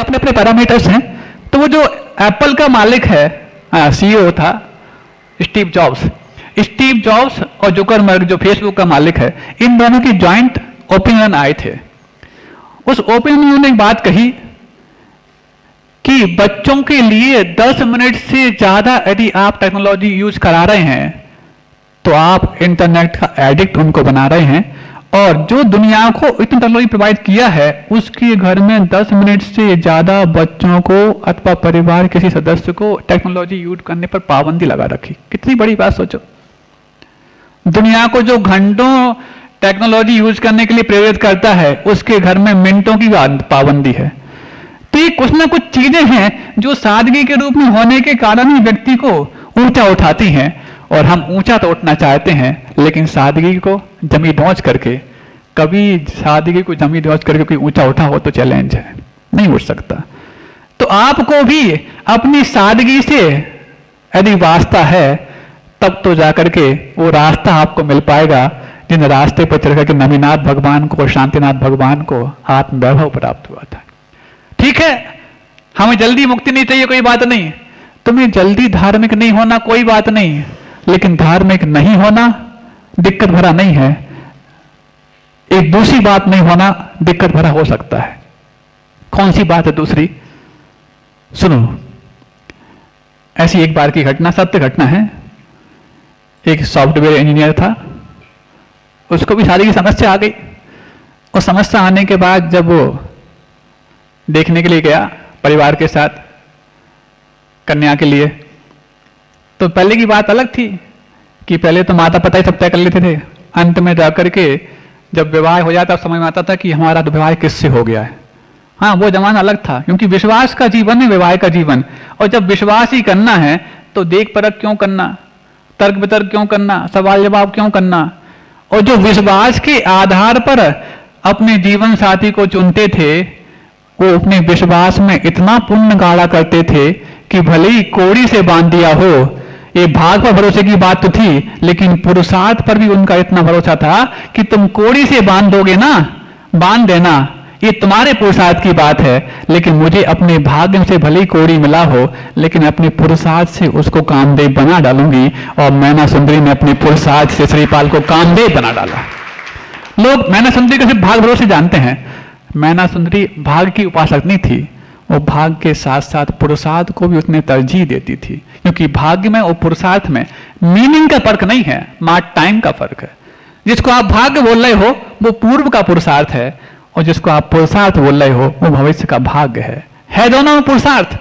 अपने अपने पैरामीटर्स हैं। तो वो जो एप्पल का मालिक है, सीईओ था स्टीव जॉब्स और जुकरबर्ग जो फेसबुक का मालिक है, इन दोनों की जॉइंट ओपिनियन आए थे। उस ओपिनियन ने एक बात कही कि बच्चों के लिए 10 मिनट से ज्यादा यदि आप टेक्नोलॉजी यूज करा रहे हैं तो आप इंटरनेट का एडिक्ट उनको बना रहे हैं, और जो दुनिया को इतनी टेक्नोलॉजी प्रोवाइड किया है उसके घर में 10 मिनट से ज्यादा बच्चों को अथवा परिवार किसी सदस्य को टेक्नोलॉजी यूज करने पर पाबंदी लगा रखी। कितनी बड़ी बात सोचो। दुनिया को जो घंटों टेक्नोलॉजी यूज करने के लिए प्रेरित करता है उसके घर में मिनटों की पाबंदी है। तो ये कुछ ना कुछ चीजें हैं जो सादगी के रूप में होने के कारण ही व्यक्ति को ऊंचा उठाती हैं, और हम ऊंचा तो उठना चाहते हैं लेकिन सादगी को जमी दोंच करके, कभी सादगी को जमी दोंच करके कोई ऊंचा उठा हो तो चैलेंज है, नहीं उठ सकता। तो आपको भी अपनी सादगी से यदि वास्ता है तब तो जाकर के वो रास्ता आपको मिल पाएगा जिन रास्ते पर चल करके नवीनाथ भगवान को, शांतिनाथ भगवान को आत्मवैभव प्राप्त हुआ था। ठीक है, हमें जल्दी मुक्ति नहीं चाहिए, कोई बात नहीं। तुम्हें जल्दी धार्मिक नहीं होना कोई बात नहीं, लेकिन धार्मिक नहीं होना दिक्कत भरा नहीं है। एक दूसरी बात नहीं होना दिक्कत भरा हो सकता है। कौन सी बात है दूसरी? सुनो, ऐसी एक बार की घटना, सत्य घटना है। एक सॉफ्टवेयर इंजीनियर था, उसको भी शादी की समस्या आ गई, और समस्या आने के बाद जब वो देखने के लिए गया परिवार के साथ कन्या के लिए, तो पहले की बात अलग थी कि पहले तो माता पिता ही सब तय कर लेते थे। अंत में जाकर के जब विवाह हो जाता समझ में आता था कि हमारा तो विवाह किससे हो गया है। हाँ, वो जमाना अलग था, क्योंकि विश्वास का जीवन है विवाह का जीवन, और जब विश्वास ही करना है तो देख परख क्यों करना, तर्क वितर्क क्यों करना, सवाल जवाब क्यों करना। और जो विश्वास के आधार पर अपने जीवन साथी को चुनते थे वो अपने विश्वास में इतना पुण्य गाढ़ा करते थे कि भले ही कोड़ी से बांध दिया हो, ये भाग पर भरोसे की बात तो थी, लेकिन पुरुषार्थ पर भी उनका इतना भरोसा था कि तुम कोड़ी से बांध दोगे ना, बांध देना, ये तुम्हारे पुरुषार्थ की बात है, लेकिन मुझे अपने भाग्य से भले ही कोड़ी मिला हो लेकिन अपने पुरुषार्थ से उसको कामदेव बना डालूंगी। और मैना सुंदरी ने अपने पुरुषार्थ से श्रीपाल को कामदेव बना डाला। लोग मैना सुंदरी को सिर्फ भाग भरोसे जानते हैं। मैना सुंदरी भाग की उपासक नहीं थी, वो भाग के साथ साथ पुरुषार्थ को भी उसने तरजीह देती थी, क्योंकि भाग्य में और पुरुषार्थ में मीनिंग का फर्क नहीं है, मात्र टाइम का फर्क है। जिसको आप भाग्य बोल रहे हो वो पूर्व का पुरुषार्थ है, और जिसको आप पुरुषार्थ बोल रहे हो वो भविष्य का भाग्य है दोनों में पुरुषार्थ।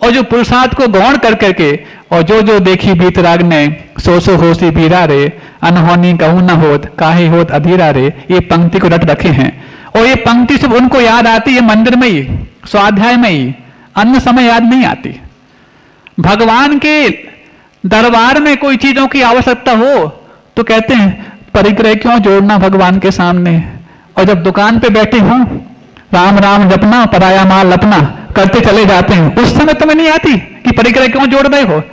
और जो पुरुषार्थ को गौण कर करके, और जो जो देखी बीतराग ने सो होशी बीरा रे, अनहोनी कहूं न होत काहे होत अधीरा रे, ये पंक्ति को रट रखे हैं। और ये पंक्ति सिर्फ उनको याद आती है मंदिर में ही, स्वाध्याय में ही, अन्य समय याद नहीं आती। भगवान के दरबार में कोई चीजों की आवश्यकता हो तो कहते हैं परिग्रह क्यों जोड़ना भगवान के सामने, और जब दुकान पे बैठे हों राम राम जपना पराया माल अपना करते चले जाते हैं, उस समय तुम्हें नहीं आती कि परिग्रह क्यों जोड़ रहे हो।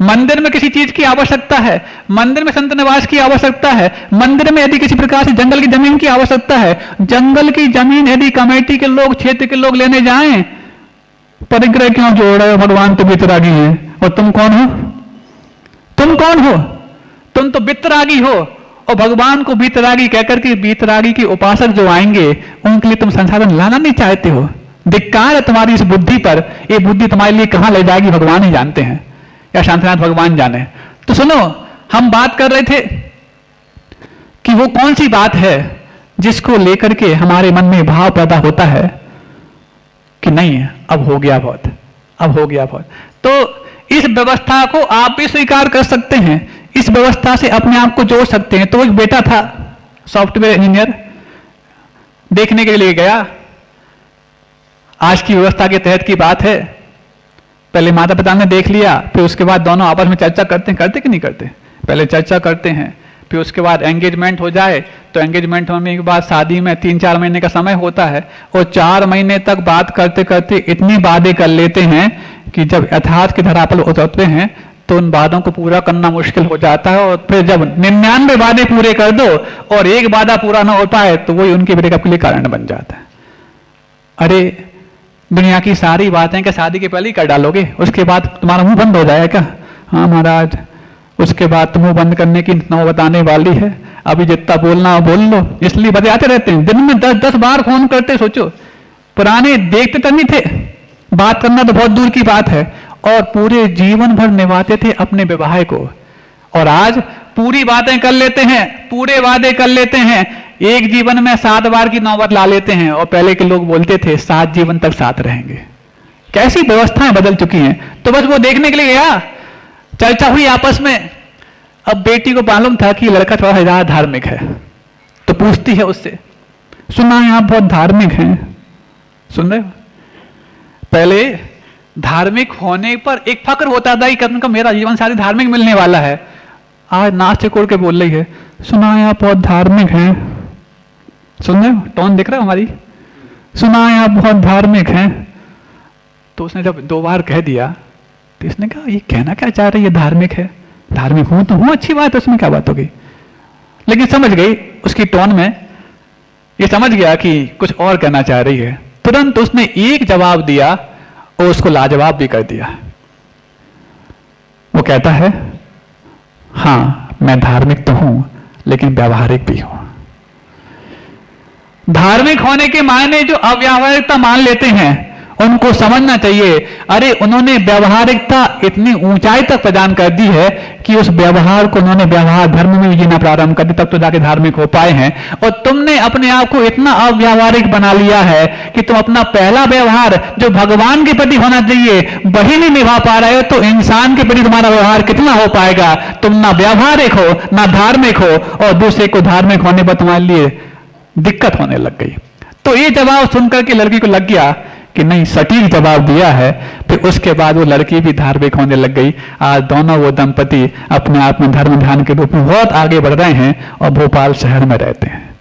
मंदिर में किसी चीज की आवश्यकता है, मंदिर में संत निवास की आवश्यकता है, मंदिर में यदि किसी प्रकार से जंगल की जमीन की आवश्यकता है, जंगल की जमीन यदि कमेटी के लोग, क्षेत्र के लोग लेने जाएं, परिग्रह क्यों जोड़ रहे हो, भगवान तो वितरागी है। और तुम कौन हो? तुम कौन हो? तुम तो वितरागी हो, और भगवान को बीतरागी कहकर के बीतरागी के उपासक जो आएंगे उनके लिए तुम संसाधन लाना नहीं चाहते हो। धिक्कार है तुम्हारी इस बुद्धि पर, ये बुद्धि तुम्हारे लिए कहां ले जाएगी भगवान ही जानते हैं, या शांतिनाथ भगवान जाने। तो सुनो, हम बात कर रहे थे कि वो कौन सी बात है जिसको लेकर के हमारे मन में भाव पैदा होता है कि नहीं अब हो गया बहुत, अब हो गया बहुत। तो इस व्यवस्था को आप भी स्वीकार कर सकते हैं, इस व्यवस्था से अपने आप को जोड़ सकते हैं। तो एक बेटा था सॉफ्टवेयर इंजीनियर, देखने के लिए गया, आज की व्यवस्था के तहत की बात है, पहले माता पिता ने देख लिया, फिर उसके बाद दोनों आपस में चर्चा करते कि नहीं करते, पहले चर्चा करते हैं, फिर उसके बाद एंगेजमेंट हो जाए, तो एंगेजमेंट होने के बाद शादी में 3-4 महीने का समय होता है, और 4 महीने तक बात करते करते इतनी वादे कर लेते हैं कि जब यथार्थ की धरा पर उतरते हैं तो उन वादों को पूरा करना मुश्किल हो जाता है। और फिर जब 99 वादे पूरे कर दो और एक वादा पूरा ना हो पाए तो वही उनके ब्रेकअप के लिए कारण बन जाता है। अरे दुनिया की सारी बातें क्या शादी के पहले ही कर डालोगे? उसके बाद तुम्हारा मुंह बंद हो जाएगा क्या? हाँ महाराज, उसके बाद तो मुंह बंद करने की नौबत आने वाली है, अभी जितना बोलना हो बोल लो। इसलिए बजाते रहते हैं, दिन में 10-10 बार फोन करते। सोचो, पुराने देखते तो नहीं थे, बात करना तो बहुत दूर की बात है, और पूरे जीवन भर निभाते थे अपने विवाह को। और आज पूरी बातें कर लेते हैं, पूरे वादे कर लेते हैं, एक जीवन में 7 बार की नौबत ला लेते हैं, और पहले के लोग बोलते थे 7 जीवन तक साथ रहेंगे। कैसी व्यवस्थाएं बदल चुकी हैं। तो बस वो देखने के लिए गया, चर्चा हुई आपस में। अब बेटी को मालूम था कि लड़का थोड़ा ज्यादा धार्मिक है, तो पूछती है उससे, सुना है आप बहुत धार्मिक हैं, सुन रहे हो? पहले धार्मिक होने पर एक फक्र होता था कि कम मेरा जीवन साथी धार्मिक मिलने वाला है। आज नाच चिकोड़ के बोल रही है, सुना है आप बहुत धार्मिक हैं। सुन रहे हो? टोन दिख रहा है हमारी? सुना है आप बहुत धार्मिक हैं। तो उसने जब 2 बार कह दिया तो इसने कहा, ये कहना क्या चाह रही है? धार्मिक है, धार्मिक हूं तो हूं, अच्छी बात है, उसमें क्या बात हो गई? लेकिन समझ गई उसकी टोन में, ये समझ गया कि कुछ और कहना चाह रही है। तुरंत उसने एक जवाब दिया और उसको लाजवाब भी कर दिया। वो कहता है, हाँ मैं धार्मिक तो हूं लेकिन व्यावहारिक भी हूं। धार्मिक होने के मायने जो अव्यावहारिकता मान लेते हैं उनको समझना चाहिए। अरे उन्होंने व्यवहारिकता इतनी ऊंचाई तक प्रदान कर दी है कि उस व्यवहार को उन्होंने व्यवहार धर्म में भी जीना प्रारंभ कर दिया, तब तो जाके धार्मिक हो पाए हैं। और तुमने अपने आप को इतना अव्यावहारिक बना लिया है कि तुम अपना पहला व्यवहार जो भगवान के प्रति होना चाहिए वही नहीं निभा पा रहे हो, तो इंसान के प्रति तुम्हारा व्यवहार कितना हो पाएगा? तुम ना व्यावहारिक हो ना धार्मिक हो, और दूसरे को धार्मिक होने पर तुम्हारे लिए दिक्कत होने लग गई। तो ये जवाब सुनकर के लड़की को लग गया कि नहीं, सटीक जवाब दिया है। फिर उसके बाद वो लड़की भी धार्मिक होने लग गई। आज दोनों वो दंपति अपने आप में धर्म ध्यान के रूप में बहुत आगे बढ़ रहे हैं और भोपाल शहर में रहते हैं।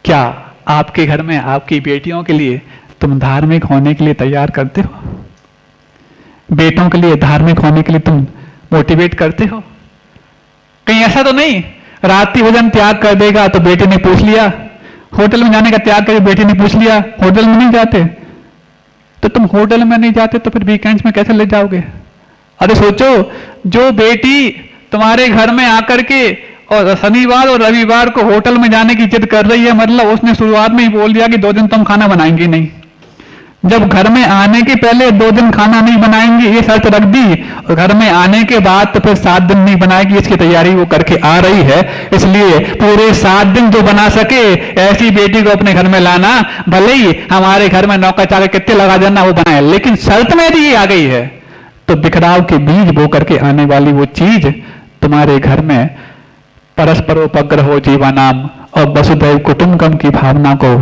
क्या आपके घर में आपकी बेटियों के लिए तुम धार्मिक होने के लिए तैयार करते हो? बेटों के लिए धार्मिक होने के लिए तुम मोटिवेट करते हो? कहीं ऐसा तो नहीं रात्रि भोजन त्याग कर देगा तो बेटे ने पूछ लिया, होटल में जाने का त्याग करके बेटे ने पूछ लिया, होटल में नहीं जाते? तो तुम होटल में नहीं जाते तो फिर वीकेंड्स में कैसे ले जाओगे? अरे सोचो, जो बेटी तुम्हारे घर में आकर के और शनिवार और रविवार को होटल में जाने की जिद कर रही है, मतलब उसने शुरुआत में ही बोल दिया कि 2 दिन तुम खाना बनाएंगी नहीं। जब घर में आने के पहले 2 दिन खाना नहीं बनाएंगे ये शर्त रख दी, और घर में आने के बाद तो फिर 7 दिन नहीं बनाएगी, इसकी तैयारी वो करके आ रही है। इसलिए पूरे 7 दिन जो बना सके ऐसी बेटी को अपने घर में लाना। भले ही हमारे घर में नौकर चाकर कितने लगा देना वो बनाए, लेकिन शर्त में यदि ये आ गई है तो बिखराव के बीज बो करके आने वाली वो चीज तुम्हारे घर में परस्परोपग्रहो जीवानाम और वसुधैव कुटुंबकम की भावना को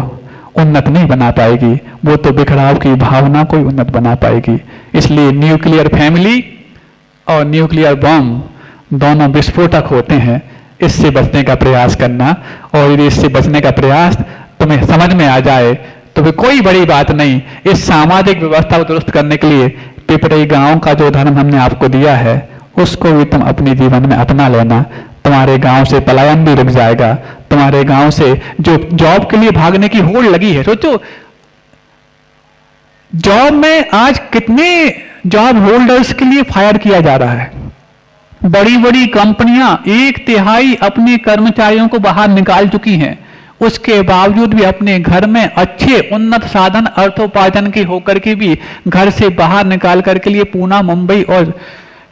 उन्नत नहीं बना पाएगी, वो तो बिखराव की भावना को ही उन्नत बना पाएगी। इसलिए न्यूक्लियर फैमिली और न्यूक्लियर बॉम्ब दोनों विस्फोटक होते हैं। इससे बचने का प्रयास करना, और यदि इससे बचने का प्रयास तुम्हें समझ में आ जाए तो फिर कोई बड़ी बात नहीं। इस सामाजिक व्यवस्था को दुरुस्त करने के लिए पिपरई गांव का जो धर्म हमने आपको दिया है उसको भी तुम अपने जीवन में अपना लेना। तुम्हारे गांव से पलायन भी रुक जाएगा। तुम्हारे गांव से जो जॉब के लिए भागने की होड़ लगी है, सोचो जॉब में आज कितने जॉब होल्डर्स के लिए फायर किया जा रहा है। बड़ी बड़ी कंपनियां 1/3 अपने कर्मचारियों को बाहर निकाल चुकी हैं, उसके बावजूद भी अपने घर में अच्छे उन्नत साधन अर्थोपार्जन के होकर के भी घर से बाहर निकाल करके लिए पूना, मुंबई और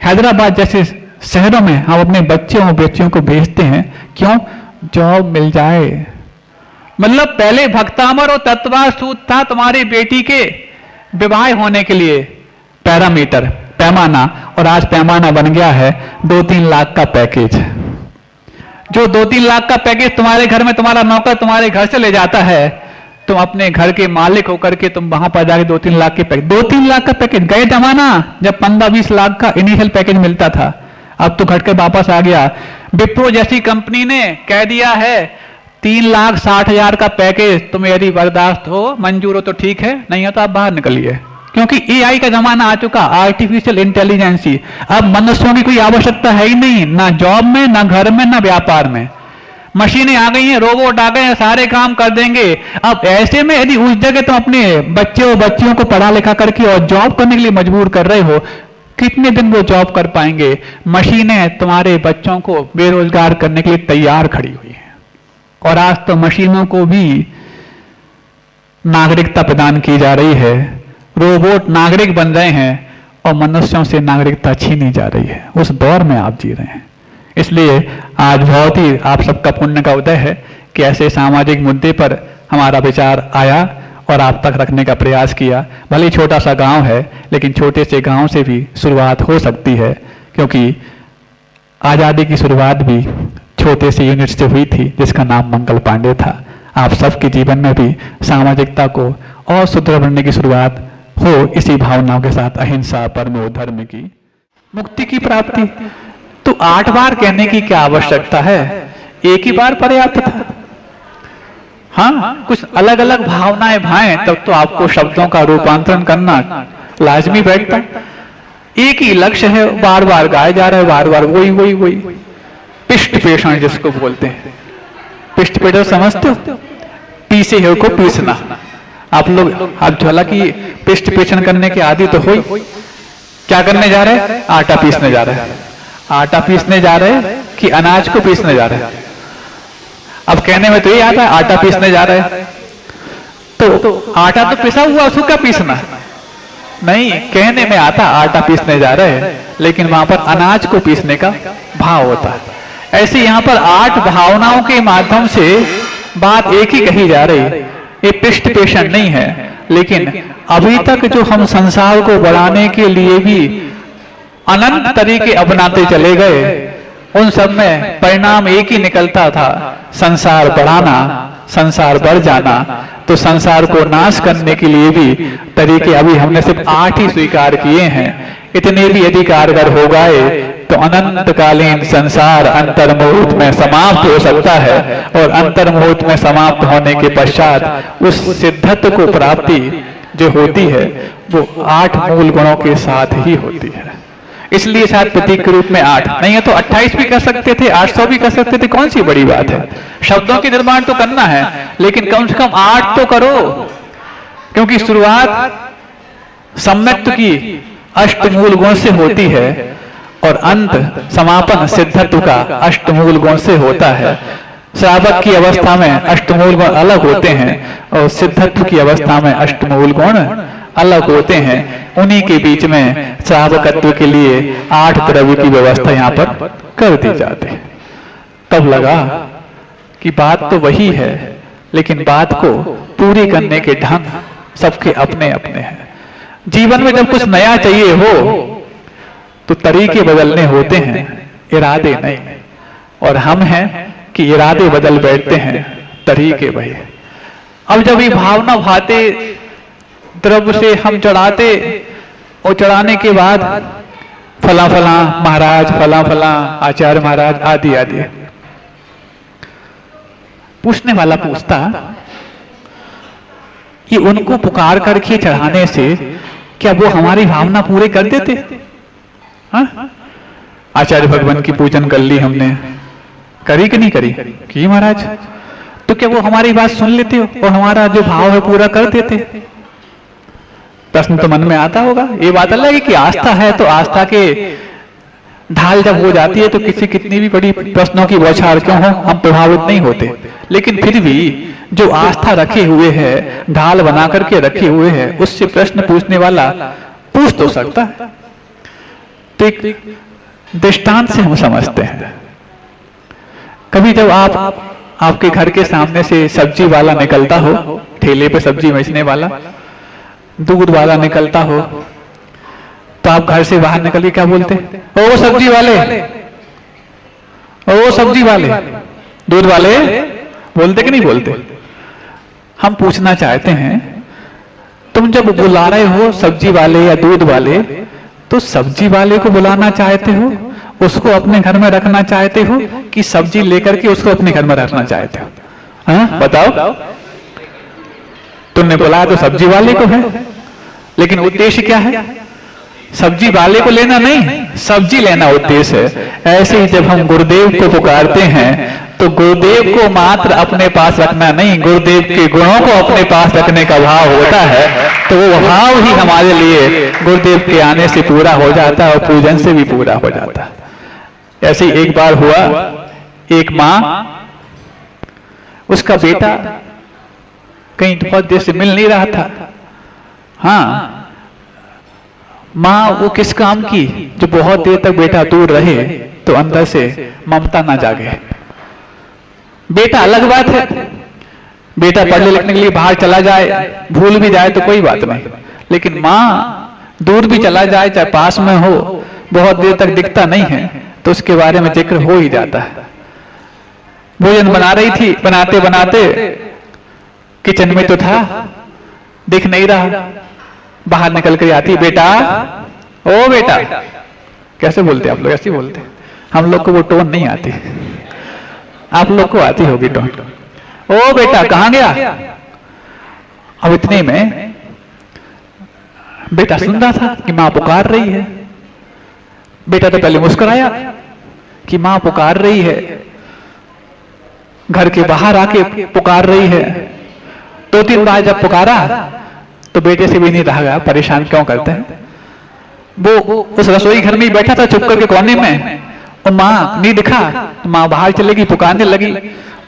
हैदराबाद जैसे शहरों में हम अपने बच्चों और बच्चियों को भेजते हैं। क्यों? जॉब मिल जाए। मतलब पहले भक्तामर और तत्वार सूद था तुम्हारी बेटी के विवाह होने के लिए पैरामीटर, पैमाना, और आज पैमाना बन गया है 2-3 लाख का पैकेज। जो 2-3 लाख का पैकेज तुम्हारे घर में तुम्हारा नौकर तुम्हारे घर से ले जाता है, तुम अपने घर के मालिक होकर के तुम वहां पर जाके 2-3 लाख के पैकेज, 2-3 लाख का पैकेज। गए जमाना जब 15-20 लाख का इनिशियल पैकेज मिलता था, अब तो घट के वापस आ गया। विप्रो जैसी कंपनी ने कह दिया है 3,60,000 का पैकेज तुम्हें यदि बर्दाश्त हो, मंजूर हो तो ठीक है, नहीं हो तो आप बाहर निकलिए। क्योंकि एआई का जमाना आ चुका, आर्टिफिशियल इंटेलिजेंसी। अब मनुष्यों की कोई आवश्यकता है ही नहीं, ना जॉब में, ना घर में, ना व्यापार में। मशीनें आ गई हैं, रोबोट आ गए हैं, सारे काम कर देंगे। अब ऐसे में यदि उस जगह तुम अपने बच्चे और बच्चियों को पढ़ा लिखा करके और जॉब करने के लिए मजबूर कर रहे हो, कितने दिन वो जॉब कर पाएंगे? मशीनें तुम्हारे बच्चों को बेरोजगार करने के लिए तैयार खड़ी हुई हैं। और आज तो मशीनों को भी नागरिकता प्रदान की जा रही है, रोबोट नागरिक बन रहे हैं और मनुष्यों से नागरिकता छीनी जा रही है। उस दौर में आप जी रहे हैं। इसलिए आज बहुत ही आप सबका पुण्य का उदय है कि ऐसे सामाजिक मुद्दे पर हमारा विचार आया और आप तक रखने का प्रयास किया। भले ही छोटा सा गांव है, लेकिन छोटे से गांव से भी शुरुआत हो सकती है, क्योंकि आज़ादी की शुरुआत भी छोटे से यूनिट से हुई थी जिसका नाम मंगल पांडे था। आप सबके जीवन में भी सामाजिकता को और सुदृढ़ बनने की शुरुआत हो इसी भावनाओं के साथ, अहिंसा, परमो धर्म की मुक्ति की प्राप्ति। तो 8 बार कहने की क्या आवश्यकता है? एक ही बार पर्याप्त था। हाँ, कुछ अलग अलग भावनाएं भाएं तब तो आपको शब्दों का रूपांतरण करना लाजमी बैठता। एक ही लक्ष्य है, बार बार गाया जा रहा है, बार बार वही वही वही। पिष्ट पेषण जिसको बोलते हैं, पिष्ट पेषण समझते हो? पीसे हो को पीसना। आप लोग आप हालांकि पिष्ट पेषण करने के आदि तो हो। क्या करने जा रहे हैं? आटा पीसने जा रहे हैं। आटा पीसने जा रहे हैं कि अनाज को पीसने जा रहे हैं? अब कहने में तो ये आता है आटा पीसने जा रहे हैं, तो आटा तो पिसा हुआ, उसको क्या पीसना? नहीं, कहने में आता आटा पीसने जा रहे हैं, लेकिन वहां पर अनाज को पीसने का भाव होता है। ऐसे यहाँ पर 8 भावनाओं के माध्यम से बात एक ही कही जा रही। ये पिष्ट पेषण नहीं है, लेकिन अभी तक जो हम संसार को बढ़ाने के लिए भी अनंत तरीके अपनाते चले गए, उन सब में परिणाम एक ही निकलता था, संसार बढ़ाना, संसार बढ़ जाना। तो संसार को नाश करने के लिए भी तरीके अभी हमने सिर्फ 8 ही स्वीकार किए हैं। इतने भी यदि कारगर हो गए तो अनंतकालीन संसार अंतर्मुहूर्त में समाप्त हो सकता है, और अंतर्मुहूर्त में समाप्त होने के पश्चात उस सिद्धत्व को प्राप्ति जो होती है वो 8 मूल गुणों के साथ ही होती है। इसलिए शायद प्रतीक के रूप में 8 नहीं है तो 28 भी कर सकते थे, 800 भी कर सकते थे। कौन सी बड़ी बात है? शब्दों के निर्माण तो करना है, लेकिन कम से कम 8 तो करो, क्योंकि शुरुआत सम्यक्त्व की अष्टमूल गुण से होती है और अंत समापन सिद्धत्व का अष्टमूल गुण से होता है। श्रावक की अवस्था में अष्टमूल गुण अलग होते हैं और सिद्धत्व की अवस्था में अष्टमूल गुण अलग होते हैं। उन्हीं के बीच में श्रावकत्व के लिए 8 द्रव्य की व्यवस्था यहाँ पर कर दी जाती है। तब लगा कि बात तो वही है, लेकिन बात को पूरी करने के ढंग सबके अपने अपने हैं। जीवन में जब कुछ नया चाहिए हो तो तरीके बदलने होते हैं, इरादे नहीं। और हम हैं कि इरादे बदल बैठते हैं, तरीके वही। अब जब ये भावना भाते द्रव्य से हम चढ़ाते और चढ़ाने के बाद फला फला महाराज, फला फला आचार्य महाराज आदि आदि, पूछने वाला पूछता कि उनको पुकार करके चढ़ाने से क्या वो हमारी भावना पूरे कर देते? हाँ? आचार्य भगवान की पूजन कर ली हमने, करी कि नहीं करी? की महाराज। तो क्या वो हमारी बात सुन लेते हो और हमारा जो भाव है पूरा कर देते? प्रश्न तो मन में आता होगा। ये बात अलग है कि आस्था है, तो आस्था के ढाल जब हो जाती है तो कितनी भी बड़ी प्रश्नों की बौछार क्यों हो, हम प्रभावित नहीं होते। लेकिन फिर भी जो आस्था रखे हुए है, ढाल बना करके रखे हुए है, उससे प्रश्न पूछने वाला पूछ तो सकता है। तो एक दृष्टांत से हम समझते हैं। कभी जब आपके घर के सामने से सब्जी वाला निकलता हो, ठेले पे सब्जी बेचने वाला, दूध वाला निकलता हो, तो आप घर से बाहर निकल के क्या बोलते? ओ सब्जी वाले, ओ सब्जी वाले, दूध वाले, बोलते कि नहीं बोलते? हम पूछना चाहते हैं, तुम जब बुला रहे हो सब्जी वाले या दूध वाले, तो सब्जी वाले को बुलाना चाहते हो, उसको अपने घर में रखना चाहते हो, कि सब्जी लेकर के उसको अपने घर में रखना चाहते हो? हाँ बताओ। तुमने बुलाया तो सब्जी वाले को है, लेकिन उद्देश्य क्या है? सब्जी वाले को लेना नहीं, सब्जी लेना उद्देश्य है। ऐसे ही जब हम गुरुदेव को पुकारते हैं तो गुरुदेव को मात्र अपने पास रखना नहीं, गुरुदेव के गुणों को अपने पास रखने का भाव होता है, तो वो भाव ही हमारे लिए गुरुदेव के आने से पूरा हो जाता है और पूजन से भी पूरा हो जाता है। ऐसे ही एक बार हुआ, एक माँ, उसका बेटा कहीं बहुत देर से मिल नहीं रहा था। हाँ, माँ वो किस काम की, जो बहुत देर तक बेटा दूर रहे तो अंदर से ममता ना जागे। बेटा अलग बात है, बेटा पढ़ने लिखने के लिए बाहर चला जाए, भूल भी जाए तो कोई बात नहीं, लेकिन माँ दूर भी चला जाए, चाहे पास में हो, बहुत देर तक दिखता नहीं है तो उसके बारे में जिक्र हो ही जाता है। भोजन बना रही थी, बनाते बनाते किचन में तो था, दिख नहीं रहा, बाहर निकल कर आती, बेटा, ओ बेटा, कैसे बोलते आप लोग? ऐसे बोलते, हम लोग को वो टोन नहीं आती, आप लोग को आती होगी टोन। ओ बेटा, कहाँ गया? अब इतने में बेटा सुन रहा था कि माँ पुकार रही है। बेटा तो पहले मुस्कुराया कि माँ पुकार रही है, घर के बाहर आके पुकार रही है। 2-3 बार जब पुकारा तो बेटे से भी नहीं रहा गया, परेशान क्यों करते हैं। वो उस रसोई घर में ही बैठा था चुप करके कोने में, और माँ नहीं दिखा, माँ बाहर चलेगी, पुकारने लगी।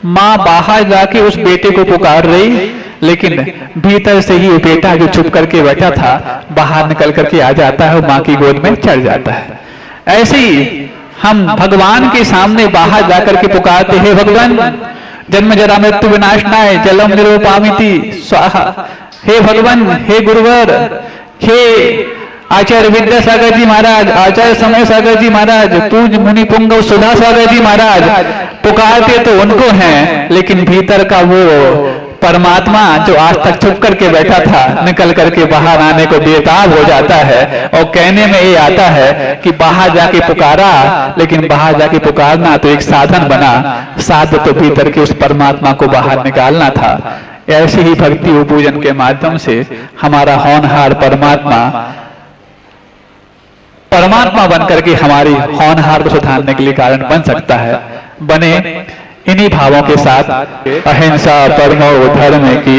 माँ बाहर जाके उस बेटे को पुकार रही, लेकिन भीतर से ही वो बेटा जो चुप करके बैठा था बाहर निकल करके आ जाता है और माँ की गोद में चढ़ जाता है। ऐसे ही हम भगवान के सामने बाहर जाकर के पुकारते हैं, भगवान जन्म जरा मृत्यु विनाशनाय जलम निरूपामिति स्वाहा। हे भगवान, हे गुरुवर, हे आचार्य विद्यासागर जी महाराज, आचार्य समय सागर जी महाराज, पूज मुनि पुंगव सुधा सागर जी महाराज, पुकारते तो उनको हैं, लेकिन भीतर का वो परमात्मा जो आज तक छुप करके बैठा था निकल करके बाहर आने को बेताब हो जाता है। और कहने में ये आता है कि बाहर जाके पुकारा, लेकिन बाहर जाके पुकारना तो एक साधन बना, साध्य तो भीतर के उस परमात्मा को बाहर निकालना था। ऐसे ही भक्ति व पूजन के माध्यम से हमारा होनहार परमात्मा बन करके हमारी होनहार को सुधारने के लिए कारण बन सकता है। बने इन्हीं भावों के साथ अहिंसा परमो धर्म की